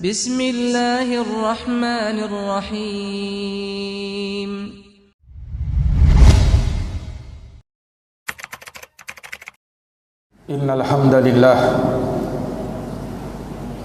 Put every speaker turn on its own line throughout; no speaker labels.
Bismillahirrahmanirrahim.
Innal hamdalillah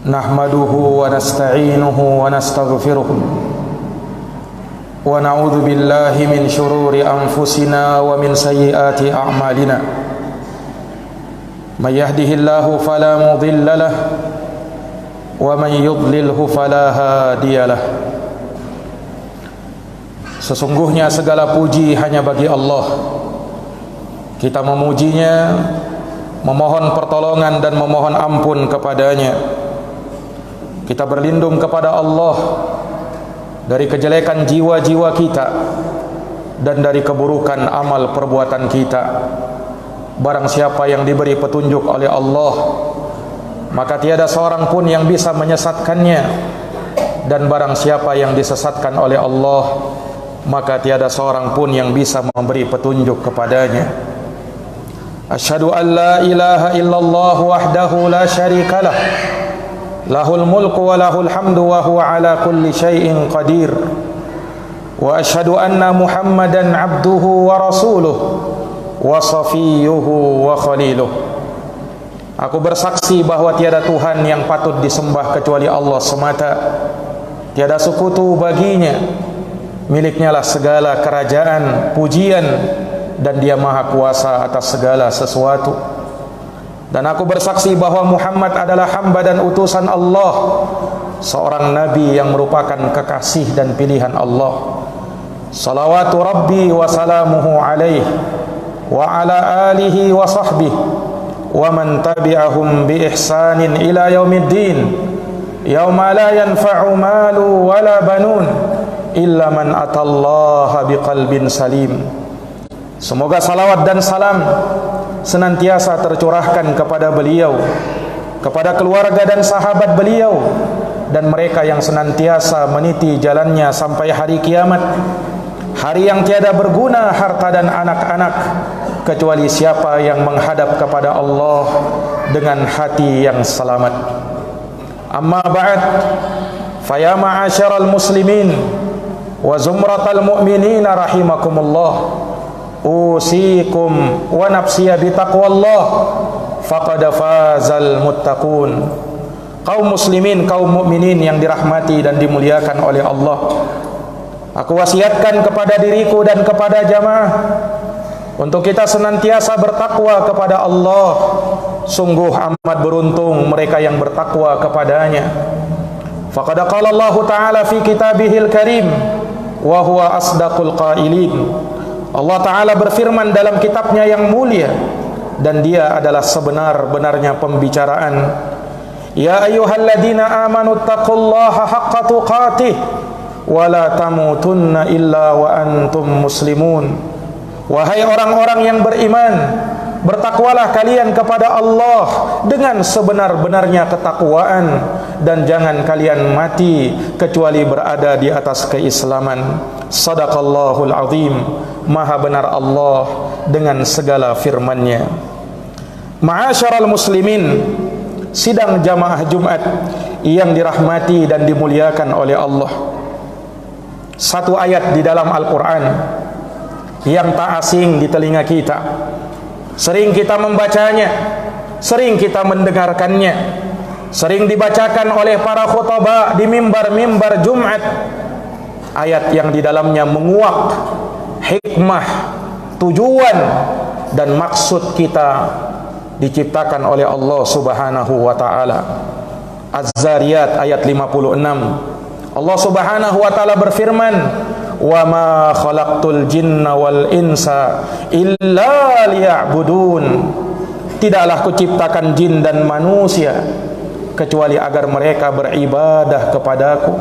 nahmaduhu wa nasta'inuhu wa nastaghfiruh wa na'udzu billahi min shururi anfusina wa min sayyiati a'malina. May yahdihillahu fala mudilla lahu wa man yudlilhu fala hadiyalah. Sesungguhnya segala puji hanya bagi Allah. Kita memujinya, memohon pertolongan dan memohon ampun kepadanya. Kita berlindung kepada Allah dari kejelekan jiwa-jiwa kita dan dari keburukan amal perbuatan kita. Barang siapa yang diberi petunjuk oleh Allah, maka tiada seorang pun yang bisa menyesatkannya, dan barang siapa yang disesatkan oleh Allah, maka tiada seorang pun yang bisa memberi petunjuk kepadanya. Asyhadu an la ilaha illallah wahdahu la syarikalah, lahul mulku wa lahul hamdu wa huwa ala kulli syai'in qadir. Wa asyhadu anna Muhammadan abduhu wa rasuluh wa safiyuhu wa khaliluh. Aku bersaksi bahwa tiada Tuhan yang patut disembah kecuali Allah semata. Tiada sekutu baginya. Miliknya lah segala kerajaan, pujian, dan dia maha kuasa atas segala sesuatu. Dan aku bersaksi bahwa Muhammad adalah hamba dan utusan Allah, seorang nabi yang merupakan kekasih dan pilihan Allah. Salawatu Rabbi wa salamuhu alaihi wa ala alihi wa sahbihi wa man tabi'ahum bi ihsanin ila yaumiddin, yauma la yanfa'u malu wala banun illa man atallaha biqalbin salim. Semoga salawat dan salam senantiasa tercurahkan kepada beliau, kepada keluarga dan sahabat beliau, dan mereka yang senantiasa meniti jalannya sampai hari kiamat, hari yang tiada berguna harta dan anak-anak kecuali siapa yang menghadap kepada Allah dengan hati yang selamat. Amma ba'd, fa ya ma'asyaral muslimin wa zumratal mu'minina rahimakumullah, usikum wa nafsiya bitaqwallah faqad fazal muttaqun. Kaum muslimin, kaum mukminin yang dirahmati dan dimuliakan oleh Allah, aku wasiatkan kepada diriku dan kepada jamaah untuk kita senantiasa bertakwa kepada Allah. Sungguh amat beruntung mereka yang bertakwa kepadanya. Faqad qala Allah Ta'ala fi kitabihil karim wa huwa asdaqul qailin. Allah Ta'ala berfirman dalam kitabnya yang mulia, dan dia adalah sebenar-benarnya pembicaraan. Ya ayyuhalladzina amanu taqullaha haqqa tuqatih wa la tamutunna illa wa antum muslimun. Wahai orang-orang yang beriman, bertakwalah kalian kepada Allah dengan sebenar-benarnya ketakwaan, dan jangan kalian mati kecuali berada di atas keislaman. Sadaqallahul azim. Maha benar Allah dengan segala firman-Nya. Ma'asyaral muslimin, sidang jamaah Jumat yang dirahmati dan dimuliakan oleh Allah. Satu ayat di dalam Al-Quran yang tak asing di telinga kita. Sering kita membacanya, sering kita mendengarkannya, sering dibacakan oleh para khutbah di mimbar-mimbar Jumat. Ayat yang di dalamnya menguak hikmah, tujuan, dan maksud kita diciptakan oleh Allah Subhanahu wa Ta'ala. Az-Zariyat ayat 56. Allah Subhanahu wa Ta'ala berfirman, wa ma khalaqtul jinna wal insa illa liya'budun. Tidaklah kuciptakan jin dan manusia kecuali agar mereka beribadah kepadaku.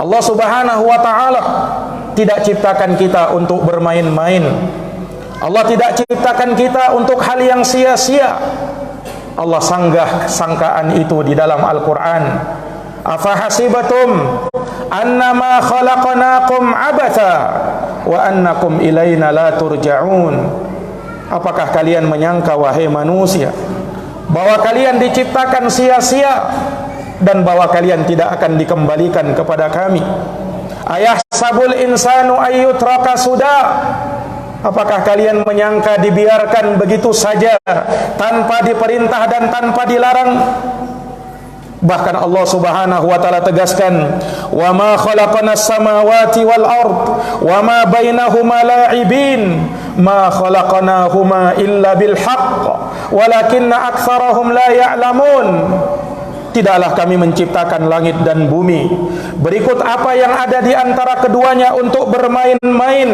Allah Subhanahu wa Ta'ala tidak ciptakan kita untuk bermain-main. Allah tidak ciptakan kita untuk hal yang sia-sia. Allah sanggah sangkaan itu di dalam Al-Quran. Afahasibatum annama khalaqnakum abatha wa annakum ilaina la turja'un. Apakah kalian menyangka wahai manusia bahwa kalian diciptakan sia-sia dan bahwa kalian tidak akan dikembalikan kepada kami. Ayahsabul insanu ayyutraka suda. Apakah kalian menyangka dibiarkan begitu saja tanpa diperintah dan tanpa dilarang? Bahkan Allah Subhanahu wa taala tegaskan, "Wa ma khalaqanas samawati wal ard wa ma bainahuma la'ibin, ma khalaqnahuma illa bil haqq, walakinna aktsarahum la ya'lamun." Tidaklah kami menciptakan langit dan bumi berikut apa yang ada di antara keduanya untuk bermain-main.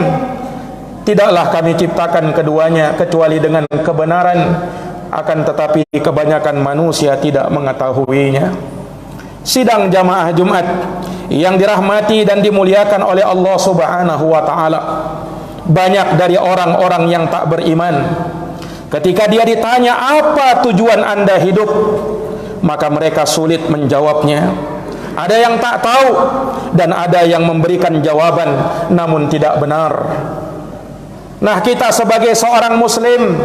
Tidaklah kami ciptakan keduanya kecuali dengan kebenaran, akan tetapi kebanyakan manusia tidak mengetahuinya. Sidang jamaah Jumat yang dirahmati dan dimuliakan oleh Allah Subhanahu wa taala, banyak dari orang-orang yang tak beriman, ketika dia ditanya apa tujuan Anda hidup, maka mereka sulit menjawabnya. Ada yang tak tahu dan ada yang memberikan jawaban namun tidak benar. Nah, kita sebagai seorang muslim,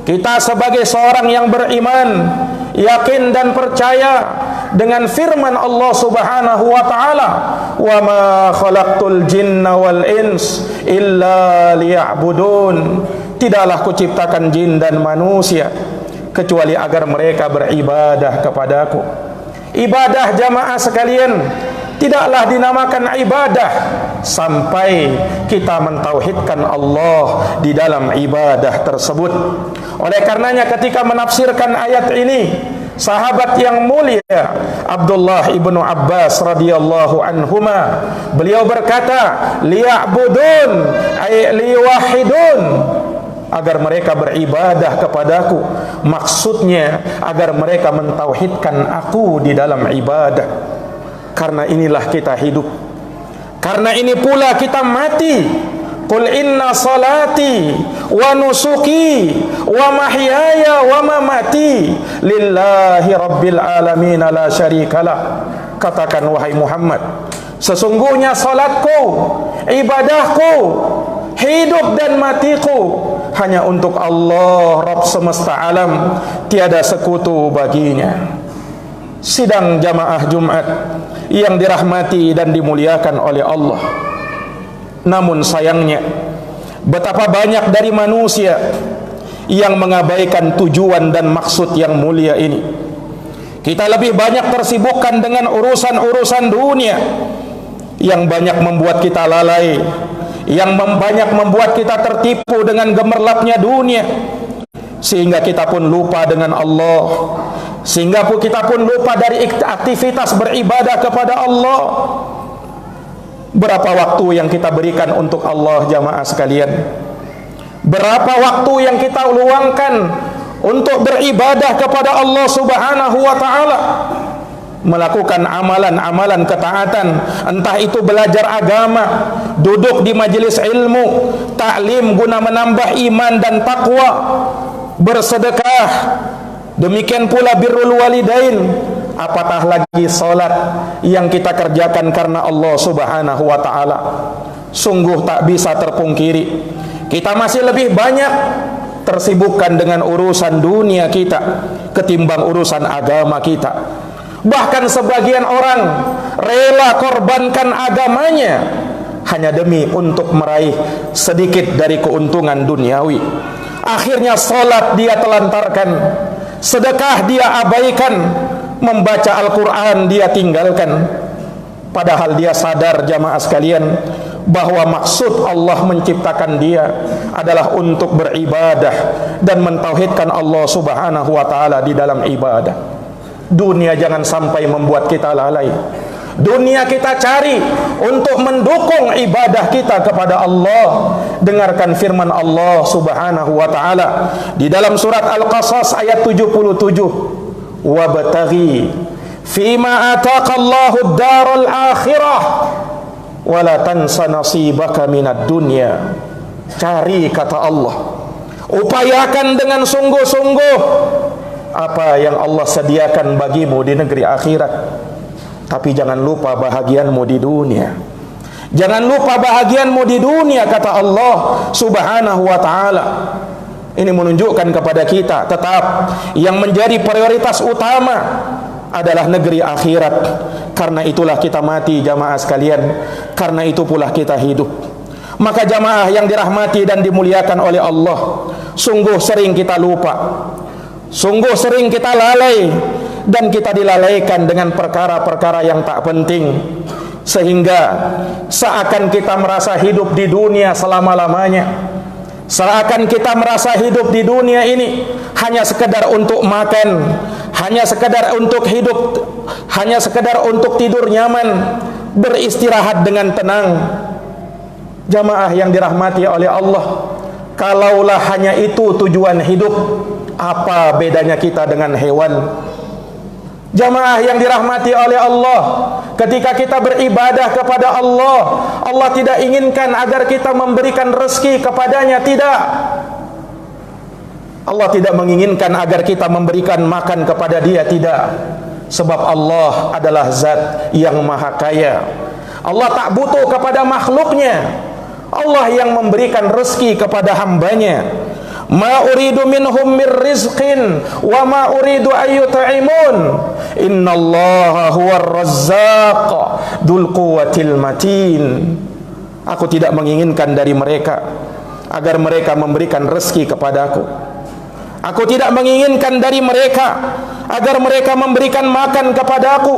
kita sebagai seorang yang beriman, yakin dan percaya dengan firman Allah Subhanahu wa taala, "Wa ma khalaqtul jinna wal ins illa liya'budun." Tidaklah kuciptakan jin dan manusia kecuali agar mereka beribadah kepadaku. Ibadah jamaah sekalian tidaklah dinamakan ibadah sampai kita mentauhidkan Allah di dalam ibadah tersebut. Oleh karenanya ketika menafsirkan ayat ini, sahabat yang mulia Abdullah ibnu Abbas radhiyallahu anhuma, beliau berkata, liya'budun ay liwahidun, agar mereka beribadah kepadaku, maksudnya agar mereka mentauhidkan aku di dalam ibadah. Karena inilah kita hidup, karena ini pula kita mati. Qul inna salati wa nusuki wa mahyaya wa mamati lillahi rabbil alamin la syarikalah. Katakan wahai Muhammad, sesungguhnya salatku, ibadahku, hidup dan matiku hanya untuk Allah Rabb semesta alam, tiada sekutu baginya. Sidang jamaah Jumat yang dirahmati dan dimuliakan oleh Allah, namun sayangnya betapa banyak dari manusia yang mengabaikan tujuan dan maksud yang mulia ini. Kita lebih banyak tersibukkan dengan urusan-urusan dunia yang banyak membuat kita lalai, yang banyak membuat kita tertipu dengan gemerlapnya dunia, sehingga kita pun lupa dengan Allah, sehingga kita pun lupa dari aktivitas beribadah kepada Allah. Berapa waktu yang kita berikan untuk Allah jamaah sekalian? Berapa waktu yang kita luangkan untuk beribadah kepada Allah Subhanahu wa taala? Melakukan amalan-amalan ketaatan, entah itu belajar agama, duduk di majelis ilmu, taklim guna menambah iman dan takwa, bersedekah, demikian pula birrul walidain, apatah lagi salat yang kita kerjakan karena Allah Subhanahu wa taala. Sungguh tak bisa terpungkiri, kita masih lebih banyak tersibukkan dengan urusan dunia kita ketimbang urusan agama kita. Bahkan sebagian orang rela korbankan agamanya hanya demi untuk meraih sedikit dari keuntungan duniawi. Akhirnya salat dia telantarkan, sedekah dia abaikan, membaca Al-Quran dia tinggalkan. Padahal dia sadar jamaah sekalian bahwa maksud Allah menciptakan dia adalah untuk beribadah dan mentauhidkan Allah Subhanahu wa taala di dalam ibadah. Dunia jangan sampai membuat kita lalai. Dunia kita cari untuk mendukung ibadah kita kepada Allah. Dengarkan firman Allah Subhanahu wa taala di dalam surat Al-Qasas ayat 77, wabtaghi fima ataqallahu ad-daral akhirah wala tansa nasibaka minad dunya. Cari, kata Allah, upayakan dengan sungguh-sungguh apa yang Allah sediakan bagimu di negeri akhirat, tapi jangan lupa bahagianmu di dunia. Jangan lupa bahagianmu di dunia, kata Allah Subhanahu wa taala. Ini menunjukkan kepada kita tetap yang menjadi prioritas utama adalah negeri akhirat. Karena itulah kita mati jamaah sekalian, karena itu pula kita hidup. Maka jamaah yang dirahmati dan dimuliakan oleh Allah, sungguh sering kita lupa, sungguh sering kita lalai, dan kita dilalaikan dengan perkara-perkara yang tak penting, sehingga seakan kita merasa hidup di dunia selama-lamanya, seakan kita merasa hidup di dunia ini hanya sekedar untuk makan, hanya sekedar untuk hidup, hanya sekedar untuk tidur nyaman, beristirahat dengan tenang. Jamaah yang dirahmati oleh Allah, kalaulah hanya itu tujuan hidup, apa bedanya kita dengan hewan? Jamaah yang dirahmati oleh Allah, ketika kita beribadah kepada Allah, Allah tidak inginkan agar kita memberikan rezeki kepadanya, tidak. Allah tidak menginginkan agar kita memberikan makan kepada dia, tidak. Sebab Allah adalah zat yang maha kaya. Allah tak butuh kepada makhluknya. Allah yang memberikan rezeki kepada hambanya. Ma uridu minhum min rizqin wa ma uridu ayyut'imun. Innallaha huwar razzaq dzul quwwatil matin. Aku tidak menginginkan dari mereka agar mereka memberikan rezeki kepadaku. Aku tidak menginginkan dari mereka agar mereka memberikan makan kepadaku.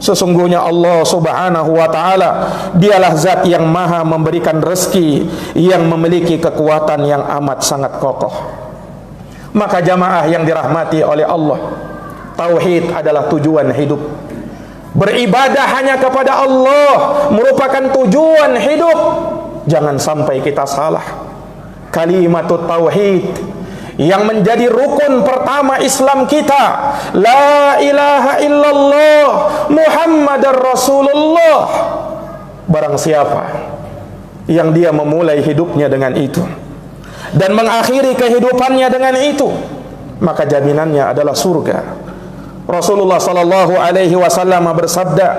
Sesungguhnya Allah subhanahu wa ta'ala, dialah zat yang maha memberikan rezeki, yang memiliki kekuatan yang amat sangat kokoh. Maka jamaah yang dirahmati oleh Allah, tauhid adalah tujuan hidup. Beribadah hanya kepada Allah merupakan tujuan hidup. Jangan sampai kita salah. Kalimatut tauhid yang menjadi rukun pertama Islam kita, la ilaha illallah Muhammadar Rasulullah. Barang siapa yang dia memulai hidupnya dengan itu dan mengakhiri kehidupannya dengan itu, maka jaminannya adalah surga. Rasulullah sallallahu alaihi wasallam bersabda,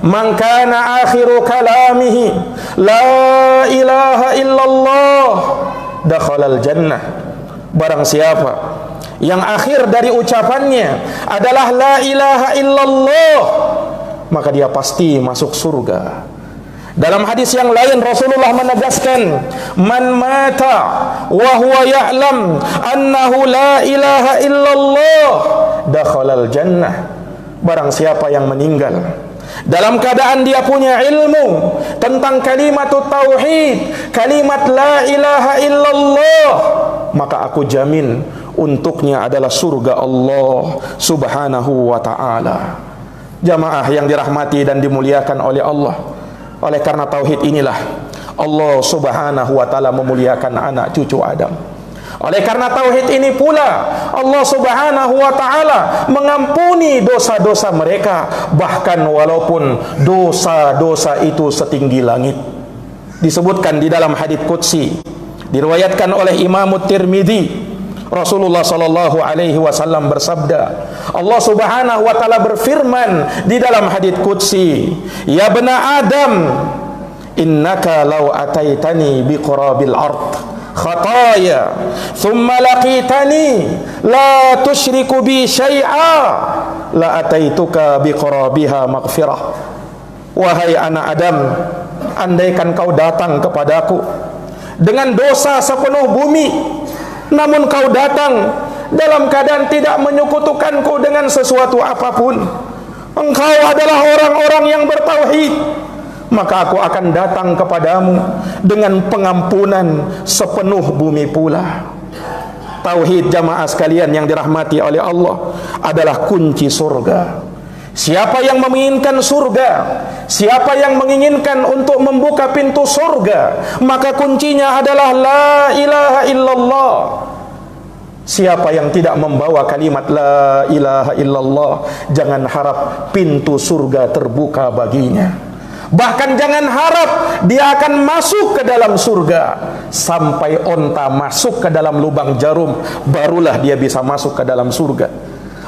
"Man kana akhiru kalamihi la ilaha illallah dakhalal jannah." Barang siapa yang akhir dari ucapannya adalah la ilaha illallah, maka dia pasti masuk surga. Dalam hadis yang lain Rasulullah menegaskan, man mata wa huwa ya'lam annahu la ilaha illallah dakhalal jannah. Barang siapa yang meninggal dalam keadaan dia punya ilmu tentang kalimat tauhid, kalimat la ilaha illallah, maka aku jamin untuknya adalah surga Allah subhanahu wa ta'ala. Jamaah yang dirahmati dan dimuliakan oleh Allah, oleh karena tauhid inilah Allah subhanahu wa ta'ala memuliakan anak cucu Adam. Oleh karena tauhid ini pula Allah subhanahu wa ta'ala mengampuni dosa-dosa mereka, bahkan walaupun dosa-dosa itu setinggi langit. Disebutkan di dalam hadits qudsi, diriwayatkan oleh Imam Tirmidzi, Rasulullah sallallahu alaihi wasallam bersabda, Allah subhanahu wa ta'ala berfirman di dalam hadits qudsi, ya bena Adam, innaka law ataitani biqurabil ard khataya thumma laqitani la tusyriku bi syai'a la ataituka biqurabiha maghfirah. Wahai anak Adam, andaikan kau datang kepadaku dengan dosa sepenuh bumi, namun kau datang dalam keadaan tidak menyekutukanku dengan sesuatu apapun, engkau adalah orang-orang yang bertauhid, maka aku akan datang kepadamu dengan pengampunan sepenuh bumi pula. Tauhid jamaah sekalian yang dirahmati oleh Allah adalah kunci surga. Siapa yang menginginkan surga, siapa yang menginginkan untuk membuka pintu surga, maka kuncinya adalah la ilaha illallah. Siapa yang tidak membawa kalimat la ilaha illallah, jangan harap pintu surga terbuka baginya. Bahkan jangan harap dia akan masuk ke dalam surga. Sampai onta masuk ke dalam lubang jarum, barulah dia bisa masuk ke dalam surga.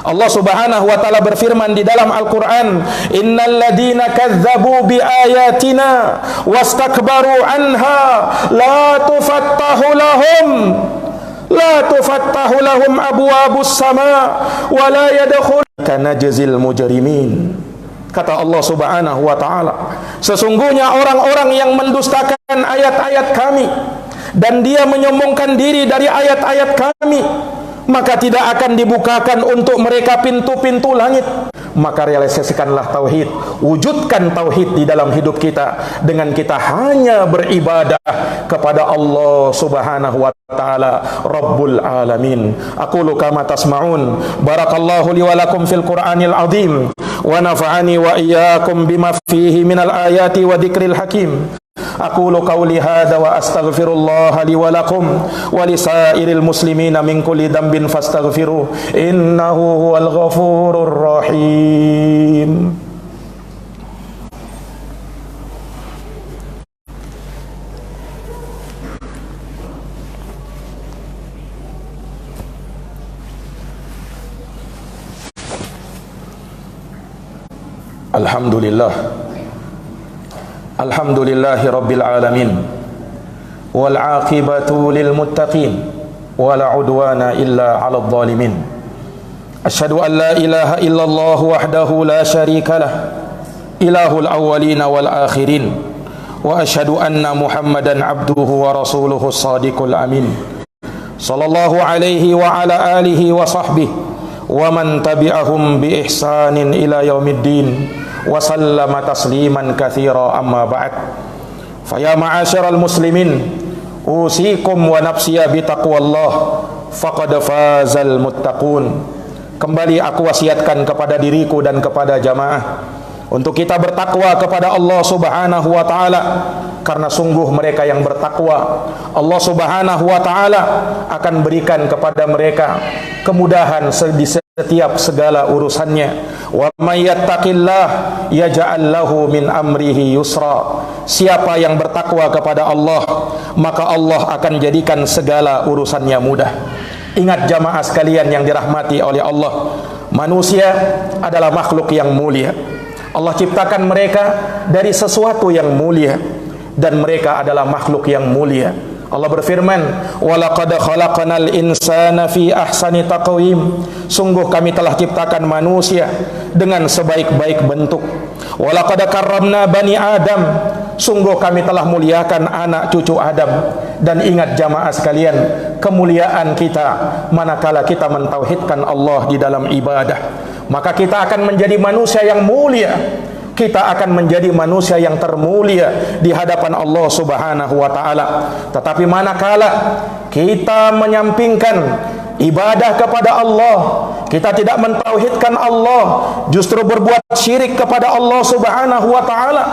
Allah subhanahu wa ta'ala berfirman di dalam Al-Quran, innal ladina kazzabu bi ayatina wastakbaru anha la tufattahu lahum abwabus sama wa la yadkhul kadzalika najzil mujrimin. Kata Allah Subhanahu wa taala, sesungguhnya orang-orang yang mendustakan ayat-ayat kami dan dia menyombongkan diri dari ayat-ayat kami, maka tidak akan dibukakan untuk mereka pintu-pintu langit. Maka realisasikanlah tauhid, wujudkan tauhid di dalam hidup kita dengan kita hanya beribadah kepada Allah Subhanahu wa taala Rabbul alamin. Aqulu kama tasma'un. Barakallahu li wa lakum fil Qur'anil azim wa nafa'ani wa iyyakum bima fihi minal ayati wa dzikril hakim. Aqulu qawli hadza wa astaghfirullaha li wa lakum wa lisairil muslimina min kulli dhanbin fastaghfiruh innahu huwal ghafurur rahim. Alhamdulillah, alhamdulillahi rabbil alamin, wal aqibatu lil muttaqin, wala udwana illa 'alal zalimin. Asyhadu an la ilaha illallah wahdahu la syarika lah, ilahul awwalin wal akhirin, wa asyhadu anna Muhammadan abduhu wa rasuluhu shadiqul amin. Sallallahu alaihi wa ala alihi wa sahbihi wa man tabi'ahum bi ihsanin ila yaumiddin. Wa sallama tasliman katsira, amma ba'd. Fa ya ma'asyiral muslimin, usikum wa nafsiya bi taqwallah, faqad fazal muttaqun. Kembali aku wasiatkan kepada diriku dan kepada jamaah untuk kita bertakwa kepada Allah Subhanahu wa taala, karena sungguh mereka yang bertakwa Allah Subhanahu wa taala akan berikan kepada mereka kemudahan di setiap segala urusannya. Wa may yattaqillah yaj'al lahu min amrihi yusra. Siapa yang bertakwa kepada Allah, maka Allah akan jadikan segala urusannya mudah. Ingat jamaah sekalian yang dirahmati oleh Allah, manusia adalah makhluk yang mulia. Allah ciptakan mereka dari sesuatu yang mulia, dan mereka adalah makhluk yang mulia. Allah berfirman, walaqad khalaqnal insana fi ahsani taqwim. Sungguh kami telah ciptakan manusia dengan sebaik-baik bentuk. Walaqad karramna bani Adam. Sungguh kami telah muliakan anak cucu Adam. Dan ingat jamaah sekalian, kemuliaan kita manakala kita mentauhidkan Allah di dalam ibadah, maka kita akan menjadi manusia yang mulia. Kita akan menjadi manusia yang termulia di hadapan Allah Subhanahu wa taala. Tetapi manakala kita menyampingkan ibadah kepada Allah, kita tidak mentauhidkan Allah, justru berbuat syirik kepada Allah Subhanahu wa taala,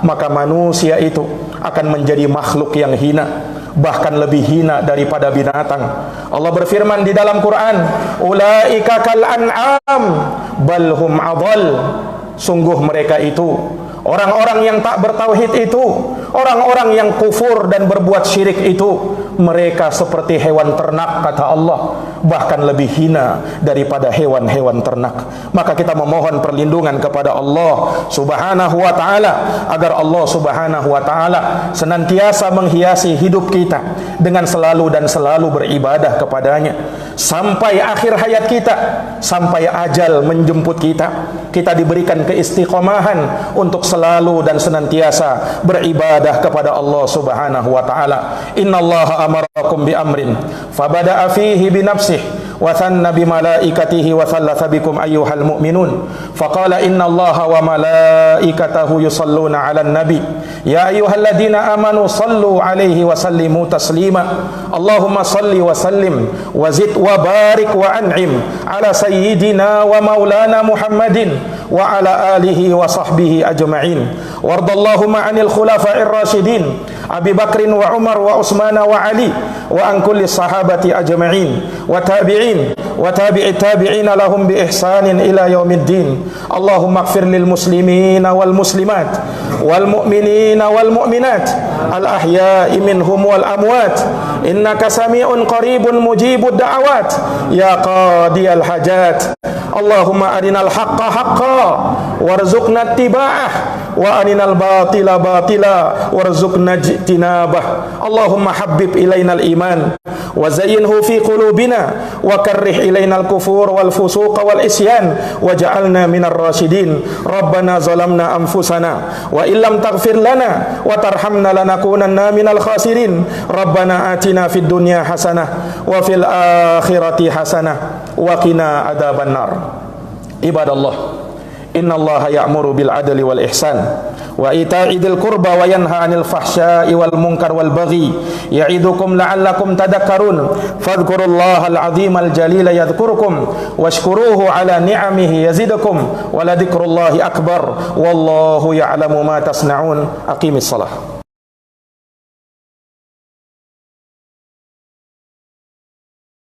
maka manusia itu akan menjadi makhluk yang hina, bahkan lebih hina daripada binatang. Allah berfirman di dalam Quran, ulaika kal an'am bal hum adall. Sungguh mereka itu, orang-orang yang tak bertauhid itu, orang-orang yang kufur dan berbuat syirik itu, mereka seperti hewan ternak, kata Allah, bahkan lebih hina daripada hewan-hewan ternak. Maka kita memohon perlindungan kepada Allah Subhanahu wa ta'ala, agar Allah Subhanahu wa ta'ala senantiasa menghiasi hidup kita dengan selalu dan selalu beribadah kepadanya sampai akhir hayat kita, sampai ajal menjemput kita. Kita diberikan keistiqomahan untuk selalu dan senantiasa beribadah kepada Allah Subhanahu wa ta'ala. Innallaha amarakum bi amrin fabada'a fihi bi nafsihi wa thanna bi malaikatihi wa thalatha bikum ayyuhal mu'minun faqala innallaha wa malaikatahu yusalluna 'alan nabi ya ayyuhalladzina amanu sallu 'alaihi wa sallimu taslima. Allahumma salli wa sallim wa zid wa barik wa an'im 'ala sayyidina wa maulana Muhammadin wa 'ala alihi wa sahbihi ajma'in. Wardallahumma 'anil khulafa'ir rasyidin Abi Bakrin wa Umar wa Utsman wa Ali wa an kulli sahabati ajma'in wa tabi'in wa tabi'i tabi'ina lahum bi ihsanin ila yaumiddin. Allahumma ighfir lil muslimina wal muslimat wal mu'minina wal mu'minat al ahya'i minhum wal amwat innaka sami'un qaribun mujibud da'awat ya qadiyal hajat. Allahumma arinal haqqa haqqan warzuqna ittiba'ah wa arinal batila batila warzuqna ijtinabah. Allahumma habbib ilainal iman wa zayyinhu fi qulubina wa karrih ilainal kufur wal fusuq wal isyan waj'alna minar rasyidin. Rabbana zalamna anfusana wa illam taghfir lana wa tarhamna lanakunanna minal khasirin. Rabbana atina fid dunya hasanah wa fil akhirati hasanah wa qina adzaban nar. Ibadallah, innallaha ya'muru bil adli wal ihsan wa ita'i dzil qurba wa yanha 'anil fahsya'i wal munkar wal baghi ya'idukum la'allakum tadhakkarun. Fadhkurullahal 'azimal jalila yadhkurukum washkuruhu 'ala ni'amihi yazidukum wa la dzikrullahi akbar wallahu ya'lamu ma tasna'un. Aqimis shalah.